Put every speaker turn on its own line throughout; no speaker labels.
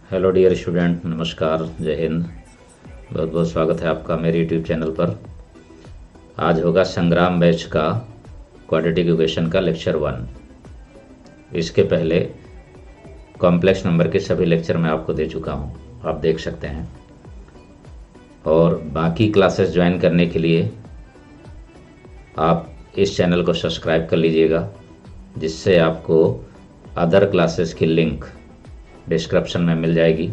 Hello dear student, नमस्कार, जय हिंद। बहुत बहुत स्वागत है आपका मेरे यूट्यूब चैनल पर। आज होगा संग्राम बैच का क्वाड्रेटिक इक्वेशन का लेक्चर 1। इसके पहले कॉम्प्लेक्स नंबर के सभी लेक्चर मैं आपको दे चुका हूं, आप देख सकते हैं। और बाकी क्लासेस ज्वाइन करने के लिए आप इस चैनल को सब्सक्राइब कर लीजिएगा, जिससे आपको अदर क्लासेस की लिंक डिस्क्रिप्शन में मिल जाएगी।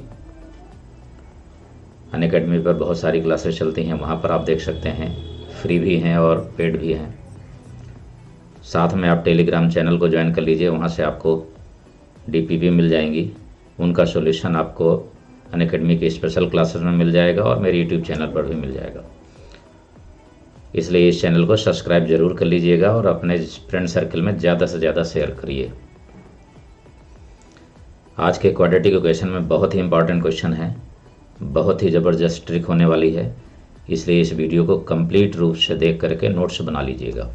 अनअकैडमी पर बहुत सारी क्लासेस चलती हैं, वहाँ पर आप देख सकते हैं, फ्री भी हैं और पेड भी हैं। साथ में आप टेलीग्राम चैनल को ज्वाइन कर लीजिए, वहाँ से आपको डीपीपी मिल जाएंगी। उनका सॉल्यूशन आपको अनअकैडमी की स्पेशल क्लासेस में मिल जाएगा और मेरे यूट्यूब चैनल पर भी मिल जाएगा। इसलिए इस चैनल को सब्सक्राइब ज़रूर कर लीजिएगा और अपने फ्रेंड सर्कल में ज़्यादा से ज़्यादा शेयर करिए। आज के क्वाड्रेटिक इक्वेशन में बहुत ही इंपॉर्टेंट क्वेश्चन है, बहुत ही ज़बरदस्त ट्रिक होने वाली है, इसलिए इस वीडियो को कंप्लीट रूप से देख करके नोट्स बना लीजिएगा।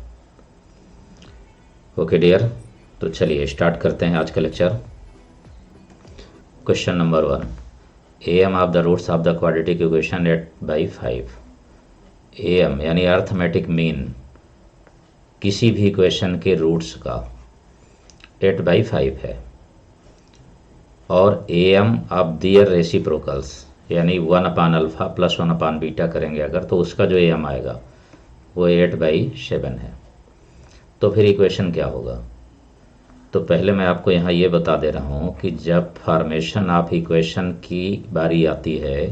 ओके डियर, तो चलिए स्टार्ट करते हैं आज का lecture. Question number 1, AM of the roots of the quadratic equation 8/5। AM यानी अर्थमेटिक मीन किसी भी इक्वेशन के रूट्स का 8/5 है, और AM ऑफ दियर रेसिप्रोकल्स यानी 1/α प्लस 1/β करेंगे अगर, तो उसका जो AM आएगा वो 8/7 है। तो फिर इक्वेशन क्या होगा? तो पहले मैं आपको यहाँ ये बता दे रहा हूँ कि जब फॉर्मेशन ऑफ इक्वेशन की बारी आती है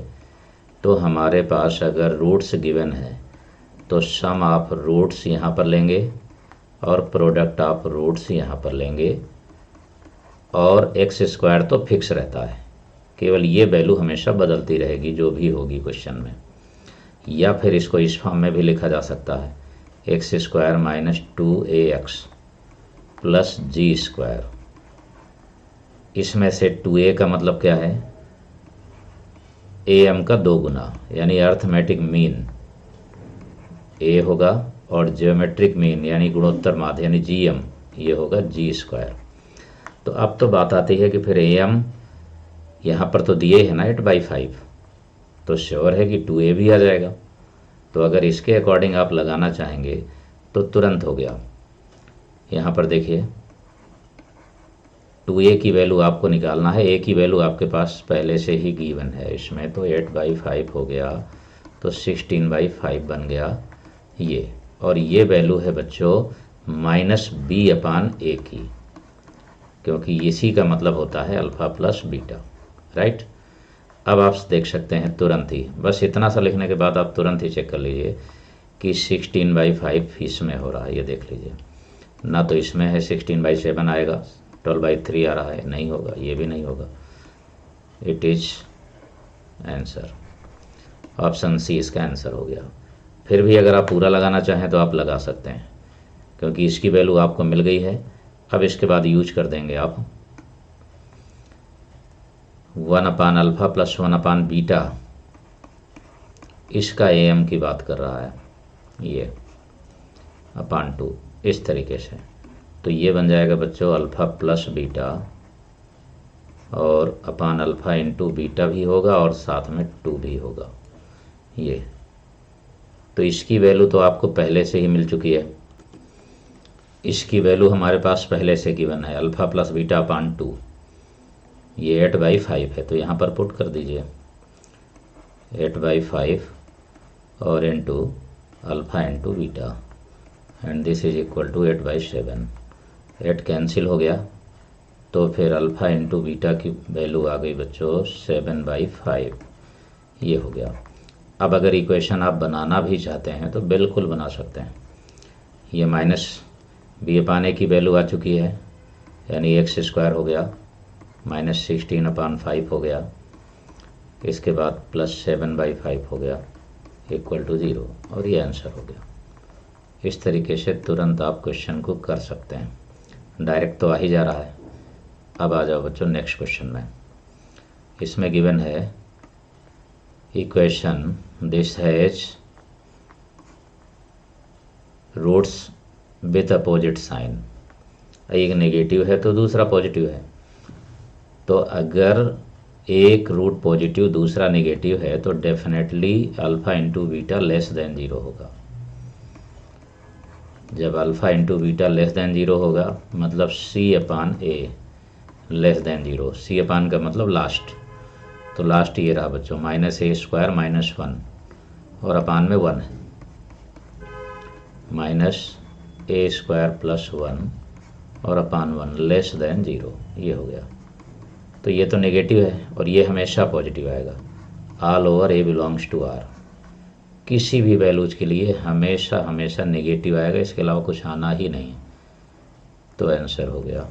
तो हमारे पास अगर रूट्स गिवन है तो सम ऑफ रूट्स यहाँ पर लेंगे और प्रोडक्ट ऑफ रूट्स यहाँ पर लेंगे, और x² तो फिक्स रहता है, केवल ये वैल्यू हमेशा बदलती रहेगी जो भी होगी क्वेश्चन में। या फिर इसको इस फॉर्म में भी लिखा जा सकता है, x² - 2ax प्लस g²। इसमें से 2a का मतलब क्या है? am का 2 गुना, यानी अर्थमेटिक मीन a होगा, और ज्योमेट्रिक मीन यानी गुणोत्तर माध्य यानी gm ये होगा g²। तो अब तो बात आती है कि फिर am यहाँ पर तो दिए है ना 8/5, तो श्योर है कि 2a भी आ जाएगा। तो अगर इसके अकॉर्डिंग आप लगाना चाहेंगे तो तुरंत हो गया। यहाँ पर देखिए 2a की वैल्यू आपको निकालना है, a की वैल्यू आपके पास पहले से ही गिवन है इसमें, तो 8/5 हो गया, तो 16/5 बन गया ये। और ये वैल्यू है बच्चों -b/a की, क्योंकि इसी का मतलब होता है अल्फ़ा प्लस बीटा, राइट। अब आप देख सकते हैं तुरंत ही, बस इतना सा लिखने के बाद आप तुरंत ही चेक कर लीजिए कि 16/5 इसमें हो रहा है, ये देख लीजिए ना। तो इसमें है 16/7 आएगा, 12/3 आ रहा है, नहीं होगा, ये भी नहीं होगा। It is answer, option C इसका आंसर हो गया। फिर भी अगर आप पूरा लगाना चाहें तो आप लगा सकते हैं, क्योंकि इसकी वैल्यू आपको मिल गई है। अब इसके बाद यूज कर देंगे आप 1/α प्लस 1/β, इसका AM की बात कर रहा है ये /2, इस तरीके से। तो ये बन जाएगा बच्चों अल्फ़ा प्लस बीटा, और अपान α इंटू बीटा भी होगा और साथ में 2 भी होगा ये। तो इसकी वैल्यू तो आपको पहले से ही मिल चुकी है, इसकी वैल्यू हमारे पास पहले से गिवन है अल्फ़ा प्लस बीटा अपान 2, ये 8/5 है। तो यहाँ पर पुट कर दीजिए 8/5 और into alpha into beta, and this is equal to 8/7। 8 cancel हो गया, तो फिर अल्फ़ा इंटू बीटा की वैल्यू आ गई बच्चों 7/5, ये हो गया। अब अगर इक्वेशन आप बनाना भी चाहते हैं तो बिल्कुल बना सकते हैं। ये -b/a की वैल्यू आ चुकी है, यानी x² हो गया, -16/5 हो गया, इसके बाद +7/5 हो गया, इक्वल टू 0, और ये आंसर हो गया। इस तरीके से तुरंत आप क्वेश्चन को कर सकते हैं। डायरेक्ट तो आ ही जा रहा है। अब आ जाओ बच्चों नेक्स्ट क्वेश्चन में। इसमें गिवन है equation this has roots with opposite sign, एक नेगेटिव है तो दूसरा पॉजिटिव है। तो अगर एक रूट पॉजिटिव दूसरा नेगेटिव है तो definitely alpha into beta less than zero होगा। जब alpha into beta less than zero होगा मतलब सी अपान ए लेस देन ज़ीरो। सी अपान का मतलब लास्ट, तो लास्ट ये रहा बच्चों माइनस ए स्क्वायर माइनस वन और अपान में वन है, माइनस ए स्क्वायर प्लस वन और upon one less than zero, ये हो गया। तो ये तो नेगेटिव है और ये हमेशा पॉजिटिव आएगा। All over a belongs to R, किसी भी वैल्यूज के लिए हमेशा हमेशा नेगेटिव आएगा, इसके अलावा कुछ आना ही नहीं। तो आंसर हो गया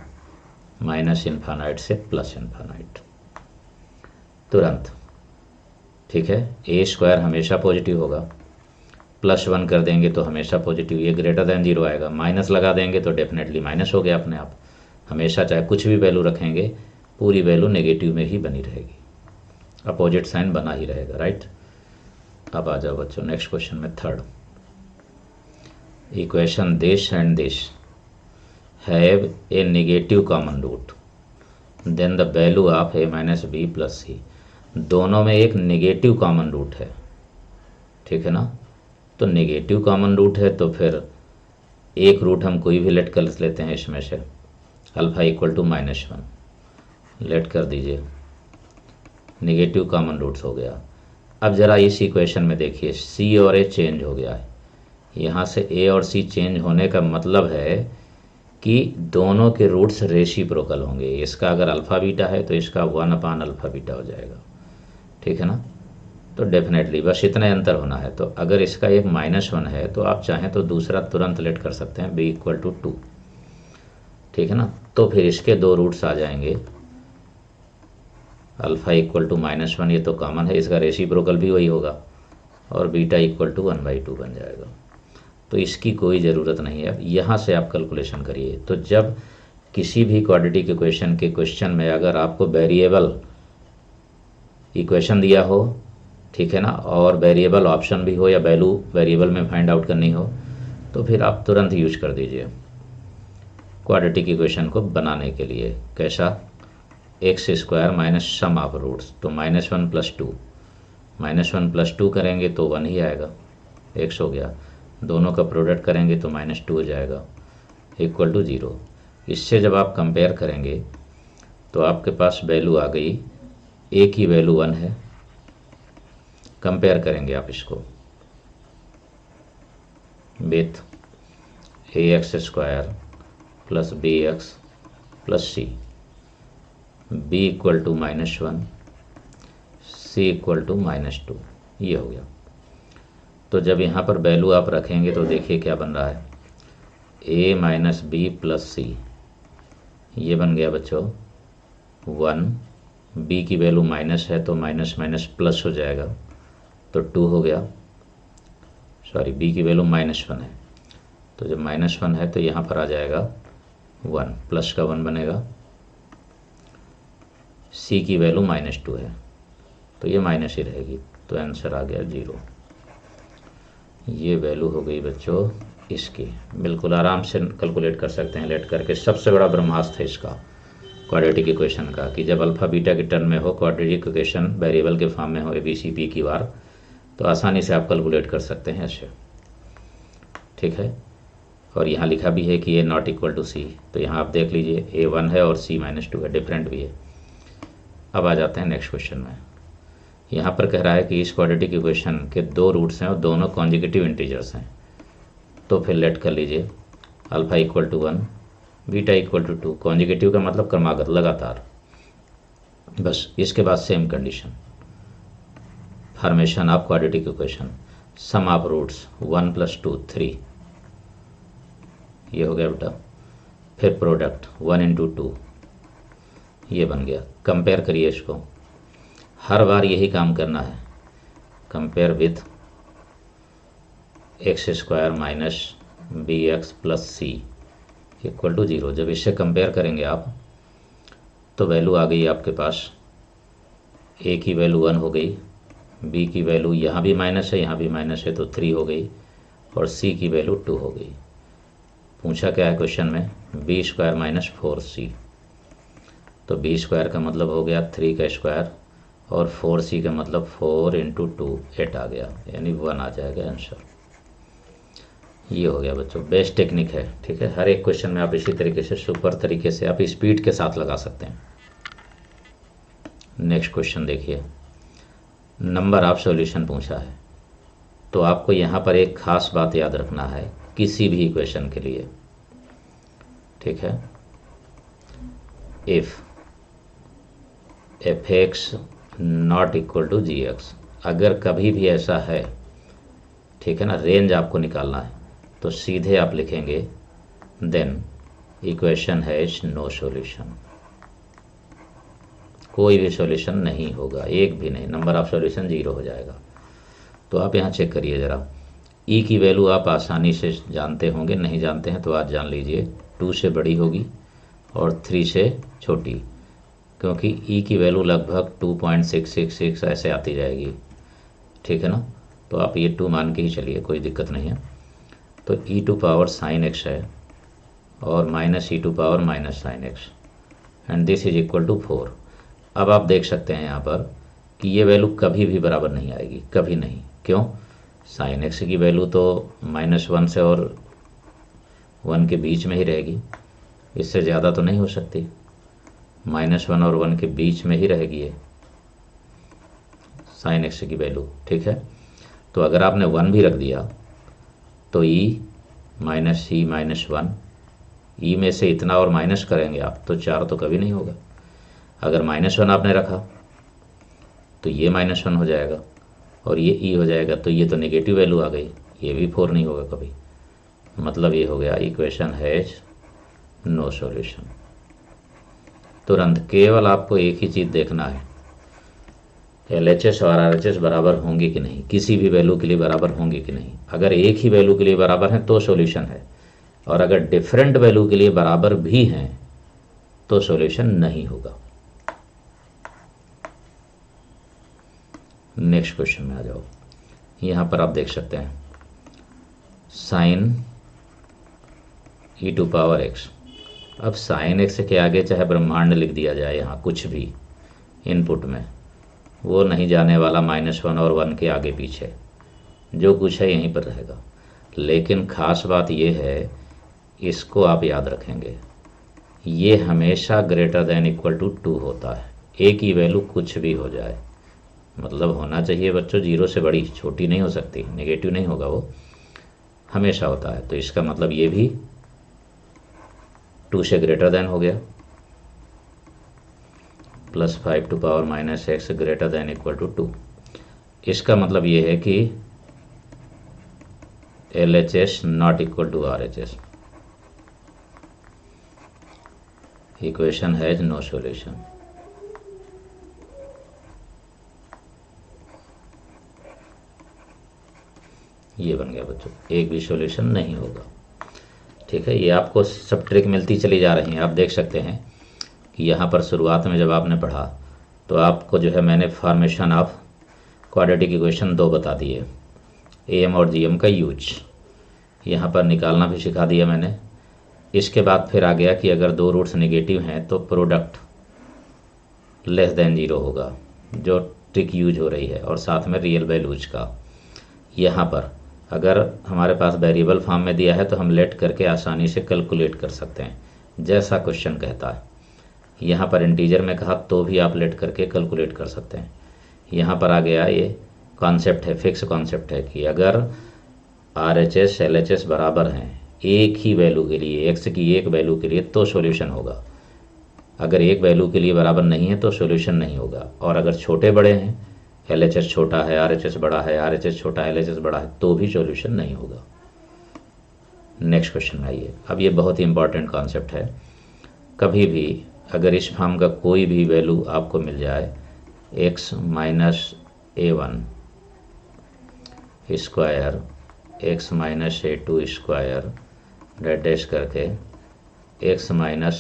माइनस इन्फानाइट से प्लस इन्फानाइट तुरंत। ठीक है, ए स्क्वायर हमेशा पॉजिटिव होगा, प्लस वन कर देंगे तो हमेशा पॉजिटिव, ये ग्रेटर देन ज़ीरो आएगा, माइनस लगा देंगे तो डेफिनेटली माइनस हो गया अपने आप। हमेशा चाहे कुछ भी वैल्यू रखेंगे पूरी वैल्यू नेगेटिव में ही बनी रहेगी, अपोजिट साइन बना ही रहेगा। राइट, अब आ जाओ बच्चों नेक्स्ट क्वेश्चन में third. Equation this and this have a negative common root then the value of A minus B plus C. दोनों में एक नेगेटिव कॉमन रूट है, ठीक है ना। तो नेगेटिव कॉमन रूट है तो फिर एक रूट हम कोई भी लेट कर लेते हैं इसमें से, alpha equal to minus one let कर दीजिए, नेगेटिव कॉमन रूट्स हो गया। अब ज़रा इस इक्वेशन में देखिए सी और ए चेंज हो गया है, यहाँ से ए और सी चेंज होने का मतलब है कि दोनों के रूट्स रेसिप्रोकल होंगे। इसका अगर अल्फ़ा बीटा है तो इसका वन अपान अल्फ़ा बीटा हो जाएगा, ठीक है ना। तो डेफिनेटली बस इतना अंतर होना है। तो अगर इसका एक माइनस वन है तो आप चाहें तो दूसरा तुरंत लेट कर सकते हैं बी इक्वल टू टू, ठीक है ना। तो फिर इसके दो रूट्स आ जाएंगे, alpha equal to minus one ये तो कॉमन है, इसका रेसिप्रोकल भी वही होगा और beta equal to one by two बन जाएगा। तो इसकी कोई ज़रूरत नहीं है। अब यहाँ से आप कैलकुलेशन करिए। तो जब किसी भी क्वाड्रेटिक इक्वेशन के क्वेश्चन में अगर आपको वेरिएबल इक्वेशन दिया हो, ठीक है ना, और वेरिएबल ऑप्शन भी हो या वैल्यू वेरिएबल में फाइंड आउट करनी हो, तो फिर आप तुरंत यूज कर दीजिए क्वाड्रेटिक इक्वेशन को बनाने के लिए। कैसा, X square minus sum of roots, तो minus one plus two, minus one plus two करेंगे तो वन ही आएगा, एक्स हो गया। दोनों का प्रोडक्ट करेंगे तो माइनस टू हो जाएगा इक्वल टू ज़ीरो। इससे जब आप कंपेयर करेंगे तो आपके पास वैल्यू आ गई, ए की वैल्यू वन है, कंपेयर करेंगे आप इसको with a x square plus b x plus c, b equal to minus one, c equal to minus two, ये हो गया। तो जब यहाँ पर वैल्यू आप रखेंगे तो देखिए क्या बन रहा है, ए माइनस बी प्लस सी, ये बन गया बच्चों वन, बी की वैल्यू माइनस है तो माइनस माइनस प्लस हो जाएगा तो टू हो गया। सॉरी, बी की वैल्यू माइनस वन है तो जब माइनस वन है तो यहाँ पर आ जाएगा वन, प्लस का वन बनेगा। सी की वैल्यू माइनस टू है तो ये माइनस ही रहेगी, तो आंसर आ गया ज़ीरो। ये वैल्यू हो गई बच्चों इसकी। बिल्कुल आराम से कैलकुलेट कर सकते हैं लेट करके। सबसे बड़ा ब्रह्मास्त्र है इसका क्वाड्रेटिक इक्वेशन का कि जब अल्फ़ा बीटा के टर्म में हो, क्वाड्रेटिक इक्वेशन वेरिएबल के फॉर्म में हो, ए बी सी पी की बार, तो आसानी से आप कैलकुलेट कर सकते हैं ऐसे, ठीक है। और यहाँ लिखा भी है कि ए नॉट इक्वल टू सी, तो यहाँ आप देख लीजिए ए वन है और सी माइनस टू है, डिफरेंट भी है। अब आ जाते हैं नेक्स्ट क्वेश्चन में। यहाँ पर कह रहा है कि इस क्वाड्रेटिक इक्वेशन के दो रूट्स हैं और दोनों कॉन्जिक्यूटिव इंटीजर्स हैं। तो फिर लेट कर लीजिए alpha equal to one, beta equal to two. Consecutive का मतलब क्रमागत, लगातार। बस इसके बाद same condition, formation of quadratic equation, sum of roots one plus two three, ये हो गया बेटा। फिर प्रोडक्ट वन इंटू टू, ये बन गया। कंपेयर करिए इसको, हर बार यही काम करना है, compare with x square minus b x plus c equal to zero. जब इससे कंपेयर करेंगे आप तो वैल्यू आ गई आपके पास, ए की वैल्यू वन हो गई, बी की वैल्यू यहाँ भी माइनस है यहाँ भी माइनस है तो थ्री हो गई, और सी की वैल्यू टू हो गई। पूछा क्या है क्वेश्चन में, बी स्क्वायर माइनस फोर सी, तो बी स्क्वायर का मतलब हो गया थ्री का स्क्वायर और 4c का मतलब 4 इंटू 2 8 आ गया, यानी 1 आ जाएगा आंसर। ये हो गया बच्चों, बेस्ट टेक्निक है। ठीक है, हर एक क्वेश्चन में आप इसी तरीके से सुपर तरीके से आप स्पीड के साथ लगा सकते हैं। नेक्स्ट क्वेश्चन देखिए, नंबर ऑफ सॉल्यूशन पूछा है, तो आपको यहाँ पर एक खास बात याद रखना है किसी भी इक्वेशन के लिए। ठीक है, if f x not equal to g x, अगर कभी भी ऐसा है, ठीक है ना, रेंज आपको निकालना है, तो सीधे आप लिखेंगे then equation has no solution, कोई भी सॉल्यूशन नहीं होगा, एक भी नहीं, नंबर ऑफ सॉल्यूशन 0 हो जाएगा। तो आप यहाँ चेक करिए ज़रा, ई की वैल्यू आप आसानी से जानते होंगे, नहीं जानते हैं तो आज जान लीजिए, 2 से बड़ी होगी और 3 से छोटी, क्योंकि ई की वैल्यू लगभग 2.666 ऐसे आती जाएगी। ठीक है ना, तो आप ये 2 मान के ही चलिए, कोई दिक्कत नहीं है। तो e to power sine x है और minus e to power minus sine x and this is equal to 4। अब आप देख सकते हैं यहाँ पर कि ये वैल्यू कभी भी बराबर नहीं आएगी, कभी नहीं। क्यों? साइन एक्स की वैल्यू तो -1 से और 1 के बीच में ही रहेगी, इससे ज़्यादा तो नहीं हो सकती, -1 और 1 के बीच में ही रहेगी ये साइन एक्स की वैल्यू। ठीक है, तो अगर आपने 1 भी रख दिया तो ई माइनस ई -1, ई में से इतना और माइनस करेंगे आप तो 4 तो कभी नहीं होगा। अगर -1 आपने रखा तो ये -1 हो जाएगा और ये ई हो जाएगा, तो ये तो नेगेटिव वैल्यू आ गई, ये भी 4 नहीं होगा कभी। मतलब ये हो गया इक्वेशन हैज नो सॉल्यूशन। तुरंत केवल आपको एक ही चीज़ देखना है, LHS और RHS बराबर होंगे कि नहीं, किसी भी वैल्यू के लिए बराबर होंगे कि नहीं। अगर एक ही वैल्यू के लिए बराबर हैं तो सॉल्यूशन है, और अगर डिफरेंट वैल्यू के लिए बराबर भी हैं तो सॉल्यूशन नहीं होगा। नेक्स्ट क्वेश्चन में आ जाओ, यहाँ पर आप देख सकते हैं sine e to power x. अब साइन एक्स के आगे चाहे ब्रह्मांड लिख दिया जाए, यहाँ कुछ भी इनपुट में, वो नहीं जाने वाला, -1 और 1 के आगे पीछे जो कुछ है यहीं पर रहेगा। लेकिन ख़ास बात ये है, इसको आप याद रखेंगे, ये हमेशा ग्रेटर देन इक्वल टू 2 होता है। एक ही वैल्यू कुछ भी हो जाए, मतलब होना चाहिए बच्चों 0 से बड़ी, छोटी नहीं हो सकती, नेगेटिव नहीं होगा, वो हमेशा होता है। तो इसका मतलब ये भी 2 से ग्रेटर देन हो गया, +5 to power -x greater than equal to 2। इसका मतलब ये है कि LHS not equal to RHS, equation has no solution. ये बन गया बच्चों, एक भी सॉल्यूशन नहीं होगा। ठीक है, ये आपको सब ट्रिक मिलती चली जा रही हैं। आप देख सकते हैं कि यहाँ पर शुरुआत में जब आपने पढ़ा तो आपको जो है मैंने फॉर्मेशन ऑफ क्वाड्रेटिक इक्वेशन 2 बता दिए, AM और GM का यूज यहाँ पर निकालना भी सिखा दिया मैंने। इसके बाद फिर आ गया कि अगर 2 रूट्स नेगेटिव हैं तो प्रोडक्ट लेस देन 0 होगा, जो ट्रिक यूज हो रही है, और साथ में रियल वैल्यूज का। यहाँ पर अगर हमारे पास वेरिएबल फॉर्म में दिया है तो हम लेट करके आसानी से कैलकुलेट कर सकते हैं, जैसा क्वेश्चन कहता है। यहाँ पर इंटीजर में कहा तो भी आप लेट करके कैलकुलेट कर सकते हैं। यहाँ पर आ गया ये कॉन्सेप्ट है, फिक्स कॉन्सेप्ट है कि अगर RHS LHS बराबर हैं एक ही वैल्यू के लिए, x की एक वैल्यू के लिए, तो सॉल्यूशन होगा। अगर एक वैल्यू के लिए बराबर नहीं है तो सॉल्यूशन नहीं होगा। और अगर छोटे बड़े हैं, LHS छोटा है RHS बड़ा है, RHS छोटा है LHS बड़ा है, तो भी सॉल्यूशन नहीं होगा। नेक्स्ट क्वेश्चन में आइए, अब ये बहुत ही इंपॉर्टेंट कॉन्सेप्ट है। कभी भी अगर इस फॉर्म का कोई भी वैल्यू आपको मिल जाए, x -a1 square x -a2 square dash करके x -an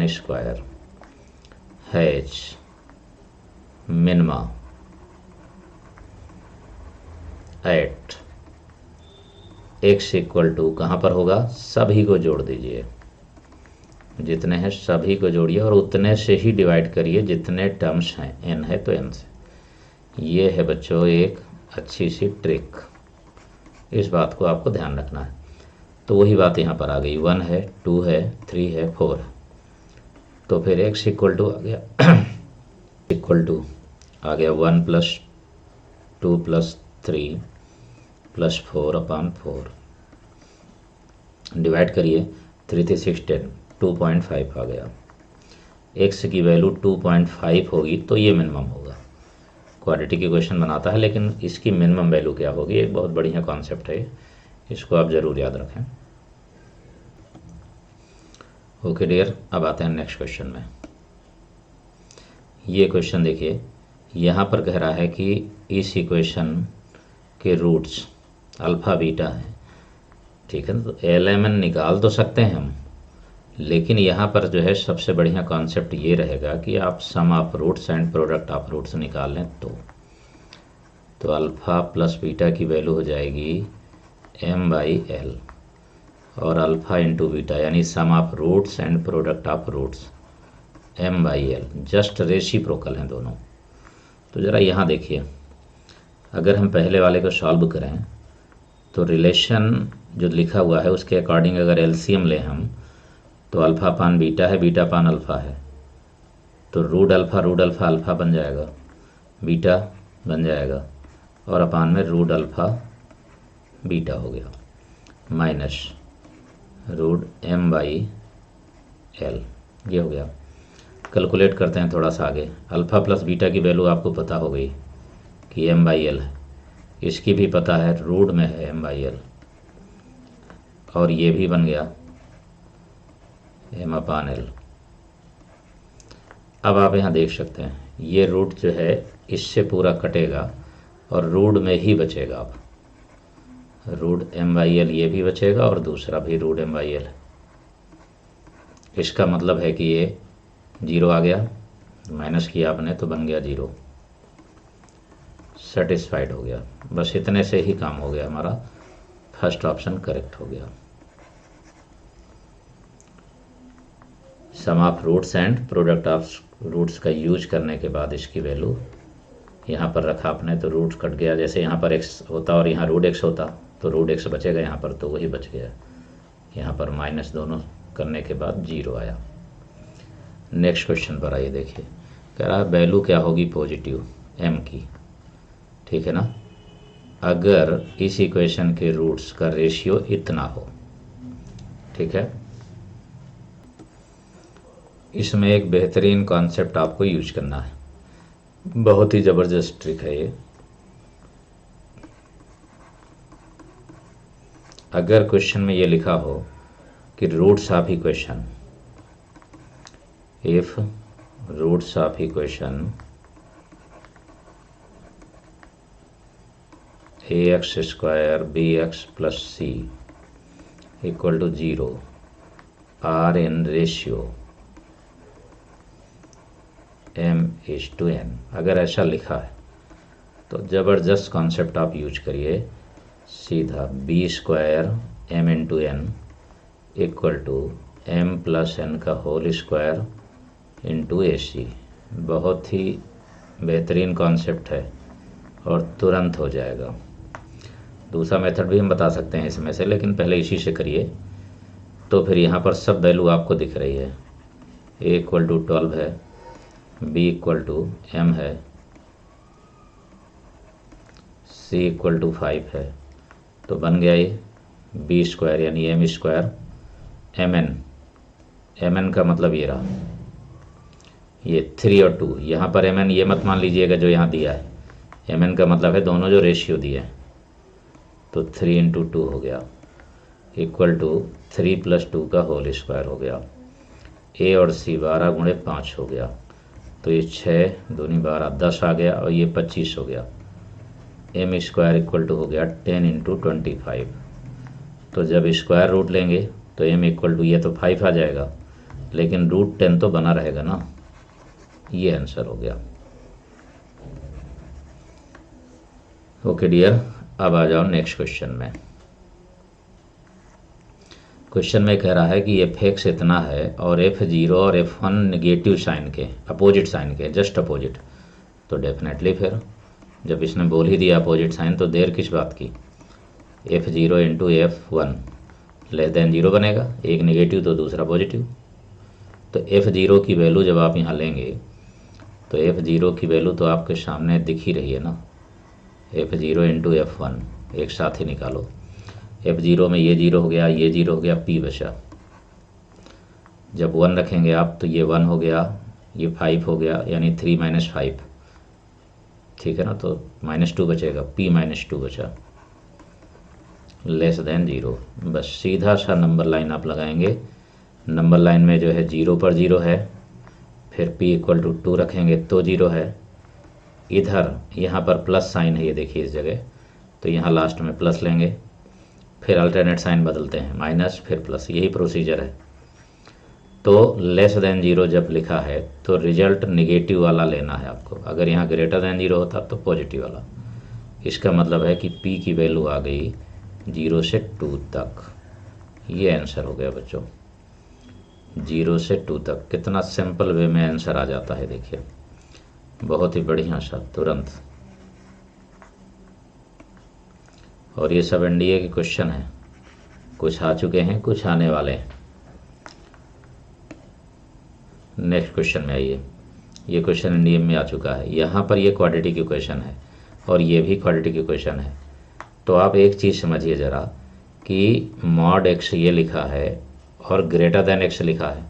square has minima at x equal to, कहाँ पर होगा, सभी को जोड़ दीजिए, जितने हैं सभी को जोड़िए और उतने से ही डिवाइड करिए जितने टर्म्स हैं, n है तो n से। ये है बच्चों एक अच्छी सी ट्रिक, इस बात को आपको ध्यान रखना है। तो वही बात यहाँ पर आ गई, 1 है, 2 है, 3 है, 4 है। तो फिर x इक्वल टू आ गया इक्वल टू आ गया 1 + 2 + 3 + 4/4। डिवाइड करिए, 3 3 6 10, 2.5 आ गया। x की वैल्यू 2.5 होगी तो ये मिनिमम होगा। क्वाड्रेटिक की क्वेश्चन बनाता है लेकिन इसकी मिनिमम वैल्यू क्या होगी, एक बहुत बढ़िया कॉन्सेप्ट है, इसको आप ज़रूर याद रखें। ओके डियर, अब आते हैं नेक्स्ट क्वेश्चन में। ये क्वेश्चन देखिए, यहाँ पर कह रहा है कि इस इक्वेशन के रूट्स अल्फ़ा बीटा हैं, ठीक है ना। तो LMN निकाल तो सकते हैं हम, लेकिन यहाँ पर जो है सबसे बढ़िया कॉन्सेप्ट ये रहेगा कि आप sum of roots and product of roots निकाल लें। तो अल्फ़ा प्लस बीटा की वैल्यू हो जाएगी m/l, और अल्फ़ा इंटू बीटा यानी sum of roots and product of roots m/l, just reciprocal हैं दोनों। तो ज़रा यहाँ देखिए, अगर हम पहले वाले को सॉल्व करें तो रिलेशन जो लिखा हुआ है उसके अकॉर्डिंग अगर एलसीएम लें हम, तो अल्फ़ा अपान बीटा है, बीटा अपान अल्फ़ा है, तो रूट अल्फ़ा अल्फ़ा बन जाएगा, बीटा बन जाएगा, और अपान में रूट अल्फ़ा बीटा हो गया, माइनस रूट m/l, ये हो गया। कैलकुलेट करते हैं थोड़ा सा आगे। अल्फ़ा प्लस बीटा की वैल्यू आपको पता हो गई कि m/l है, इसकी भी पता है, रूट में है m/l, और ये भी बन गया m/l। अब आप यहाँ देख सकते हैं ये रूट जो है इससे पूरा कटेगा और रूट में ही बचेगा। अब रूट m/l ये भी बचेगा और दूसरा भी रूट m/l है। इसका मतलब है कि ये 0 आ गया, माइनस किया आपने तो बन गया 0, सेटिस्फाइड हो गया। बस इतने से ही काम हो गया हमारा, फर्स्ट ऑप्शन करेक्ट हो गया। Sum of roots and product of roots का यूज करने के बाद इसकी वैल्यू यहाँ पर रखा आपने तो रूट कट गया। जैसे यहाँ पर x होता और यहाँ रूट x होता तो रूट x बचेगा यहाँ पर, तो वही बच गया। यहाँ पर माइनस दोनों करने के बाद 0 आया। नेक्स्ट क्वेश्चन पर आइए, देखिए कह रहा है वैल्यू क्या होगी पॉजिटिव m की, ठीक है ना, अगर इस इक्वेशन के रूट्स का रेशियो इतना हो, ठीक है। इसमें एक बेहतरीन कॉन्सेप्ट आपको यूज करना है, बहुत ही ज़बरदस्त ट्रिक है ये। अगर क्वेश्चन में ये लिखा हो कि roots of equation, if roots of equation ax² bx + c = 0 are in ratio m/n, अगर ऐसा लिखा है तो ज़बरदस्त कॉन्सेप्ट आप यूज करिए, सीधा b² m/n = m + n का होल स्क्वायर इंटू AC। बहुत ही बेहतरीन कॉन्सेप्ट है और तुरंत हो जाएगा। दूसरा मेथड भी हम बता सकते हैं इसमें से, लेकिन पहले इसी से करिए। तो फिर यहाँ पर सब वैल्यू आपको दिख रही है, a = 12 है, b = m है, c = 5 है, तो बन गया ये b² यानी m² mn का मतलब ये रहा, ये 3 और 2। यहाँ पर mn ये मत मान लीजिएगा जो यहाँ दिया है, mn का मतलब है दोनों जो रेशियो दिए हैं, तो 3 × 2 हो गया = 3 + 2 का होल स्क्वायर हो गया। a और c 12 × 5 हो गया, तो ये 6 दूनी 12 10 आ गया, और ये 25 हो गया। m² हो गया 10 × 25। तो जब स्क्वायर रूट लेंगे तो m ये तो 5 आ जाएगा, लेकिन रूट 10 तो बना रहेगा ना। ये आंसर हो गया। ओके डियर, अब आ जाओ नेक्स्ट क्वेश्चन में। क्वेश्चन में कह रहा है कि एफ एक्स इतना है और F0 और F1 नेगेटिव साइन के, अपोजिट साइन के, जस्ट अपोजिट, तो डेफिनेटली फिर जब इसने बोल ही दिया अपोजिट साइन तो देर किस बात की, F0 into F1 less than 0 बनेगा, एक नेगेटिव तो दूसरा पॉजिटिव। तो F0 की वैल्यू जब आप यहाँ लेंगे तो F0 की वैल्यू तो आपके सामने दिख ही रही है ना, F0 इंटू F1 एक साथ ही निकालो। F0 में ये 0 हो गया, ये 0 हो गया, P बचा। जब 1 रखेंगे आप तो ये 1 हो गया, ये 5 हो गया, यानी 3 माइनस 5, ठीक है ना, तो -2 बचेगा, P -2 बचा, लेस देन 0। बस सीधा सा नंबर लाइन आप लगाएंगे, नंबर लाइन में जो है 0 पर 0 है, फिर P इक्वल टू 2 रखेंगे तो 0 है, इधर यहाँ पर प्लस साइन है, ये देखिए इस जगह, तो यहाँ लास्ट में प्लस लेंगे, फिर अल्टरनेट साइन बदलते हैं, माइनस फिर प्लस, यही प्रोसीजर है। तो लेस देन 0 जब लिखा है तो रिजल्ट निगेटिव वाला लेना है आपको, अगर यहाँ ग्रेटर देन 0 होता तो पॉजिटिव वाला। इसका मतलब है कि P की वैल्यू आ गई 0 से 2 तक। ये आंसर हो गया बच्चों, 0 से 2 तक। कितना सिंपल वे में आंसर आ जाता है, देखिए बहुत ही बढ़िया सा, तुरंत। और ये सब एनडीए के क्वेश्चन हैं, कुछ आ चुके हैं, कुछ आने वाले हैं। नेक्स्ट क्वेश्चन में आइए, ये क्वेश्चन एनडीए में आ चुका है, यहाँ पर ये क्वाड्रेटिक इक्वेशन है और ये भी क्वाड्रेटिक इक्वेशन है। तो आप एक चीज़ समझिए ज़रा कि मॉड एक्स ये लिखा है और ग्रेटर देन एक्स लिखा है।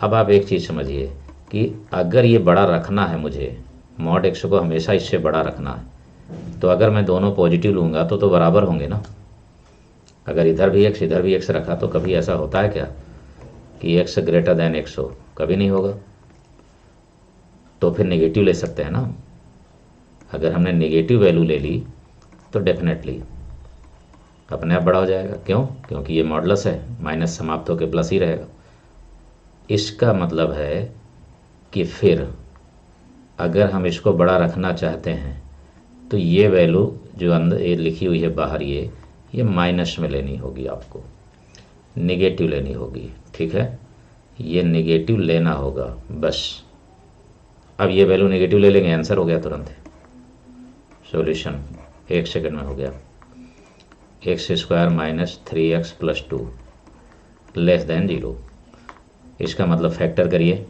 अब आप एक चीज़ समझिए कि अगर ये बड़ा रखना है मुझे, मॉड एक्स को हमेशा इससे बड़ा रखना है, तो अगर मैं दोनों पॉजिटिव लूँगा तो बराबर होंगे ना। अगर इधर भी एक्स इधर भी एक्स रखा तो कभी ऐसा होता है क्या कि एक्स ग्रेटर देन एक्स हो, कभी नहीं होगा। तो फिर नेगेटिव ले सकते हैं ना, अगर हमने नेगेटिव वैल्यू ले ली तो डेफिनेटली अपने आप बड़ा हो जाएगा। क्यों? क्योंकि ये मॉडुलस है, माइनस समाप्त होकर प्लस ही रहेगा। इसका मतलब है कि फिर अगर हम इसको बड़ा रखना चाहते हैं तो ये वैल्यू जो अंदर ये लिखी हुई है बाहर, ये माइनस में लेनी होगी, आपको नेगेटिव लेनी होगी, ठीक है, ये नेगेटिव लेना होगा बस। अब ये वैल्यू नेगेटिव ले लेंगे, आंसर हो गया तुरंत, सॉल्यूशन 1 सेकंड में हो गया। x² minus 3x plus 2 less than 0। इसका मतलब फैक्टर करिए,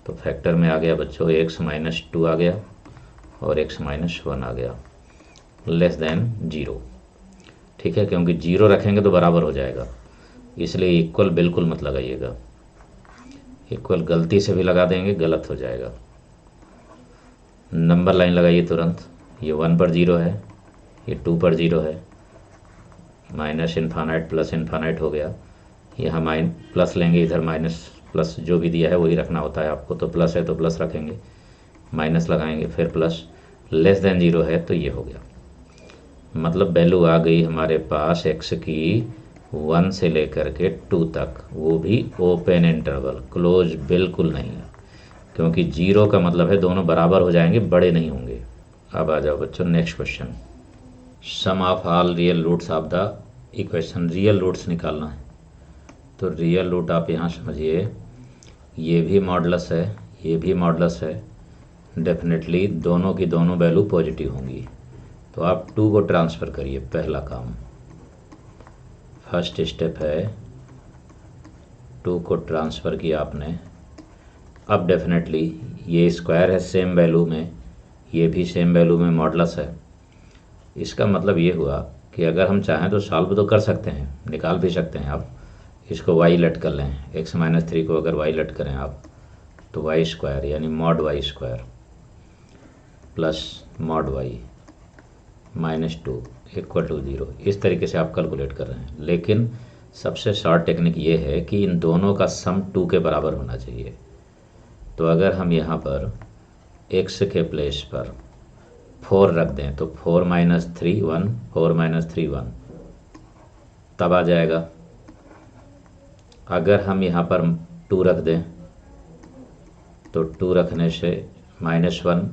तो फैक्टर में आ गया बच्चों x माइनस 2 आ गया और x माइनस 1 आ गया, लेस देन 0, ठीक है, क्योंकि 0 रखेंगे तो बराबर हो जाएगा, इसलिए इक्वल बिल्कुल मत लगाइएगा। इक्वल गलती से भी लगा देंगे गलत हो जाएगा। नंबर लाइन लगाइए तुरंत, ये 1 पर 0 है, ये 2 पर 0 है, माइनस इन्फानाइट प्लस इन्फानाइट हो गया, यहाँ प्लस लेंगे, इधर माइनस प्लस जो भी दिया है वही रखना होता है आपको, तो प्लस है तो प्लस रखेंगे, माइनस लगाएंगे फिर प्लस, लेस देन 0 है तो ये हो गया। मतलब वैल्यू आ गई हमारे पास x की 1 से लेकर के 2 तक, वो भी ओपन इंटरवल, क्लोज बिल्कुल नहीं, क्योंकि 0 का मतलब है दोनों बराबर हो जाएंगे, बड़े नहीं होंगे। अब आ जाओ बच्चों next question, sum of all real roots of the equation. Real roots निकालना है, तो रियल रूट आप यहाँ समझिए, ये भी मॉडुलस है, ये भी मॉडुलस है, डेफिनेटली दोनों की दोनों वैल्यू पॉजिटिव होंगी। तो आप 2 को ट्रांसफ़र करिए, पहला काम, फर्स्ट स्टेप है 2 को ट्रांसफ़र किया आपने। अब डेफिनेटली ये स्क्वायर है सेम वैल्यू में, ये भी सेम वैल्यू में मॉडुलस है। इसका मतलब ये हुआ कि अगर हम चाहें तो सॉल्व तो कर सकते हैं, निकाल भी सकते हैं आप। इसको y लट कर लें, x माइनस 3 को अगर y लट करें आप तो y² यानी mod y² plus mod y minus 2 equal to 0, इस तरीके से आप कैलकुलेट कर रहे हैं। लेकिन सबसे शॉर्ट टेक्निक ये है कि इन दोनों का सम 2 के बराबर होना चाहिए। तो अगर हम यहाँ पर x के प्लेस पर 4 रख दें तो 4 माइनस 3 1, 4 माइनस 3 1, तब आ जाएगा। अगर हम यहाँ पर 2 रख दें तो 2 रखने से -1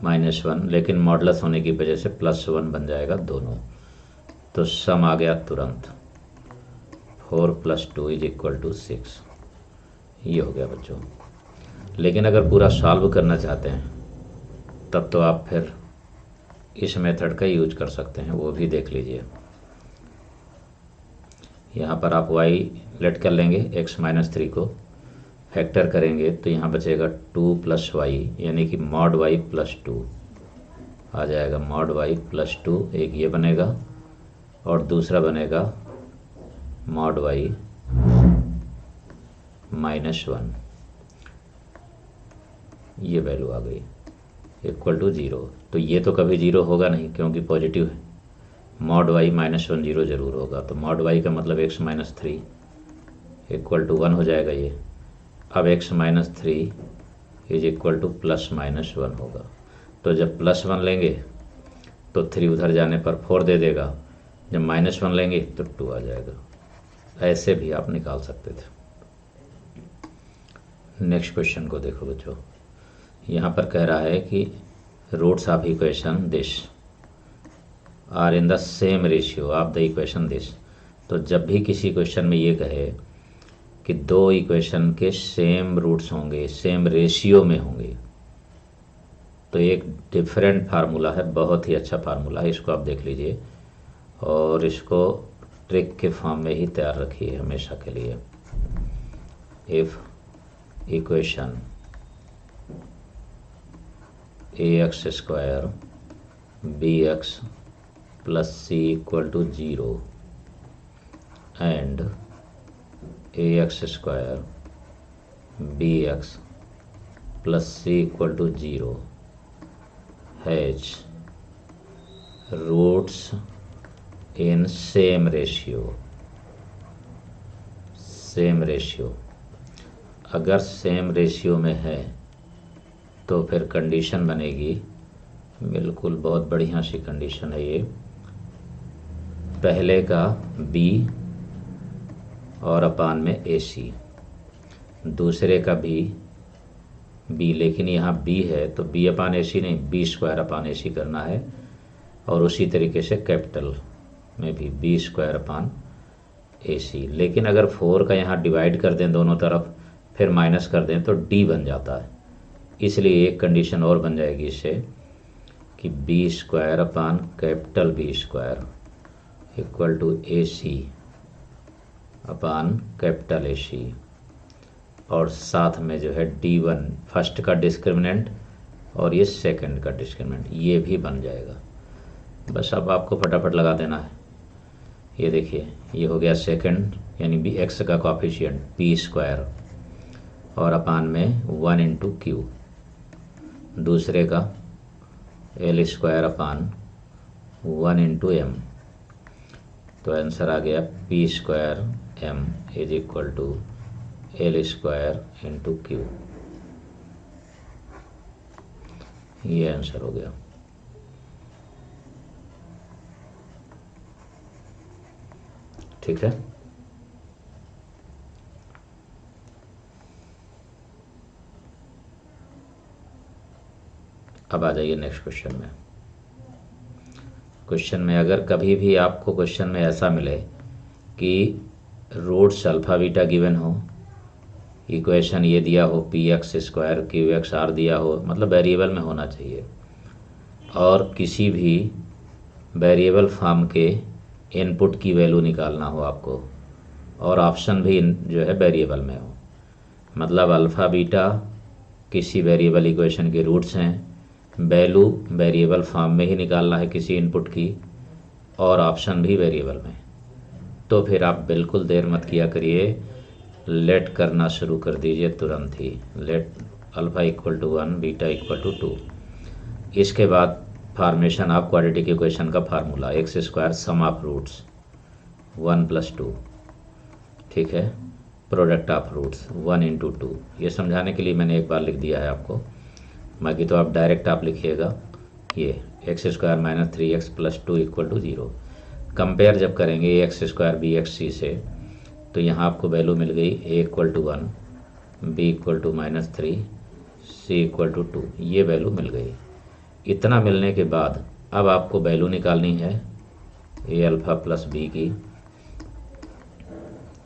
-1, लेकिन मॉडुलस होने की वजह से +1 बन जाएगा दोनों। तो सम आ गया तुरंत, 4 + 2 = 6। ये हो गया बच्चों। लेकिन अगर पूरा सॉल्व करना चाहते हैं तब तो आप फिर इस मेथड का यूज कर सकते हैं, वो भी देख लीजिए। यहाँ पर आप y लेट कर लेंगे, x - 3 को फैक्टर करेंगे तो यहाँ बचेगा 2 + y, यानी कि mod y + 2 आ जाएगा। mod y + 2 एक ये बनेगा और दूसरा बनेगा mod y -1, ये वैल्यू आ गई = 0। तो ये तो कभी 0 होगा नहीं क्योंकि पॉजिटिव है। mod y -1 0 ज़रूर होगा। तो mod y का मतलब x - 3 = 1 हो जाएगा ये। अब x - 3 = +-1 होगा। तो जब +1 लेंगे तो 3 उधर जाने पर 4 दे देगा, जब -1 लेंगे तो 2 आ जाएगा। ऐसे भी आप निकाल सकते थे। नेक्स्ट क्वेश्चन को देखो बच्चों। यहाँ पर कह रहा है कि roots of equation this are in the same ratio of the equation this. तो जब भी किसी क्वेश्चन में ये कहे कि दो इक्वेशन के सेम रूट्स होंगे, सेम रेशियो में होंगे, तो एक डिफरेंट फार्मूला है, बहुत ही अच्छा फार्मूला है, इसको आप देख लीजिए और इसको ट्रिक के फॉर्म में ही तैयार रखिए हमेशा के लिए। If equation ax² bx + c = 0 and ax² bx + c = 0 has roots in same ratio। Same ratio, अगर सेम रेशियो में है तो फिर कंडीशन बनेगी, बिल्कुल बहुत बढ़िया सी कंडीशन है ये। पहले का b और अपान में AC, दूसरे का b, लेकिन यहाँ b है तो b/AC नहीं, b² करना है। और उसी तरीके से कैपिटल में भी b²/AC। लेकिन अगर 4 का यहाँ डिवाइड कर दें दोनों तरफ, फिर माइनस कर दें तो d बन जाता है। इसलिए एक कंडीशन और बन जाएगी इससे कि b² = AC/AC और साथ में जो है D1 फर्स्ट का डिस्क्रिमिनेंट और ये सेकंड का डिस्क्रिमिनेंट, ये भी बन जाएगा। बस अब आपको फटाफट लगा देना है। ये देखिए, ये हो गया सेकंड, यानी b x का कॉफिशिएंट p² और अपान में 1 × q, दूसरे का l² अपान 1 × m। तो आंसर आ गया p²m = l² × q। ये आंसर हो गया। ठीक है, अब आ जाइए नेक्स्ट क्वेश्चन में। क्वेश्चन में अगर कभी भी आपको क्वेश्चन में ऐसा मिले कि रूट्स अल्फा बीटा गिवन हो, इक्वेशन ये दिया हो px² qxr दिया हो, मतलब वेरिएबल में होना चाहिए, और किसी भी वेरिएबल फॉर्म के इनपुट की वैल्यू निकालना हो आपको, और ऑप्शन भी जो है वेरिएबल में हो, मतलब अल्फ़ा बीटा किसी वेरिएबल इक्वेशन के रूट्स हैं, वैल्यू वेरिएबल फॉर्म में ही निकालना है किसी इनपुट की, और ऑप्शन भी वेरिएबल में। तो फिर आप बिल्कुल देर मत किया करिए, लेट करना शुरू कर दीजिए तुरंत ही। Late alpha = 1 beta = 2। इसके बाद फार्मेशन ऑफ क्वाड्रेटिक इक्वेशन का formula x² sum of roots 1 + 2, ठीक है, प्रोडक्ट ऑफ रूट्स 1 × 2। ये समझाने के लिए मैंने एक बार लिख दिया है आपको, बाकी तो आप डायरेक्ट आप लिखिएगा ये x² - 3x + 2 = 0। कंपेयर जब करेंगे ax² bxc से, तो यहाँ आपको वैल्यू मिल गई a = 1 b = -3 c = 2, ये वैल्यू मिल गई। इतना मिलने के बाद अब आपको वैल्यू निकालनी है a α + b की,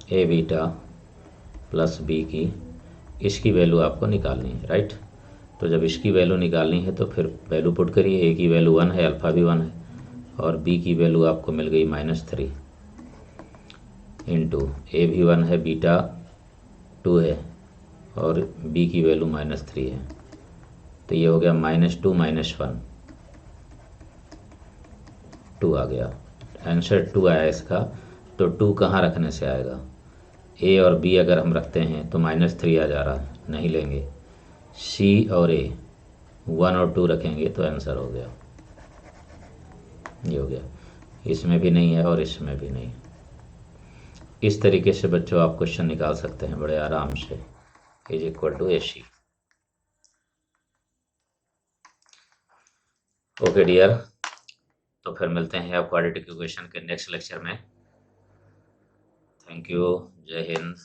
ए बीटा प्लस बी की, इसकी वैल्यू आपको निकालनी है, राइट। तो जब इसकी वैल्यू निकालनी है तो फिर वैल्यू पुट करिए। ए की वैल्यू 1 है, अल्फ़ा भी 1 है, और बी की वैल्यू आपको मिल गई -3 इंटू ए भी 1 है, बीटा 2 है, और बी की वैल्यू -3 है। तो ये हो गया -2 -1, 2 आ गया। आंसर 2 आया इसका। तो 2 कहाँ रखने से आएगा? ए और बी अगर हम रखते हैं तो -3 आ जा रहा, नहीं लेंगे। सी और ए 1 और 2 रखेंगे तो आंसर हो गया, ये हो गया। इसमें भी नहीं है और इसमें भी नहीं। इस तरीके से बच्चों आप क्वेश्चन निकाल सकते हैं बड़े आराम से। Is equal to A C. Okay dear, तो फिर मिलते हैं अब क्वाड्रेटिक इक्वेशन के नेक्स्ट लेक्चर में। थैंक यू, जय हिंद।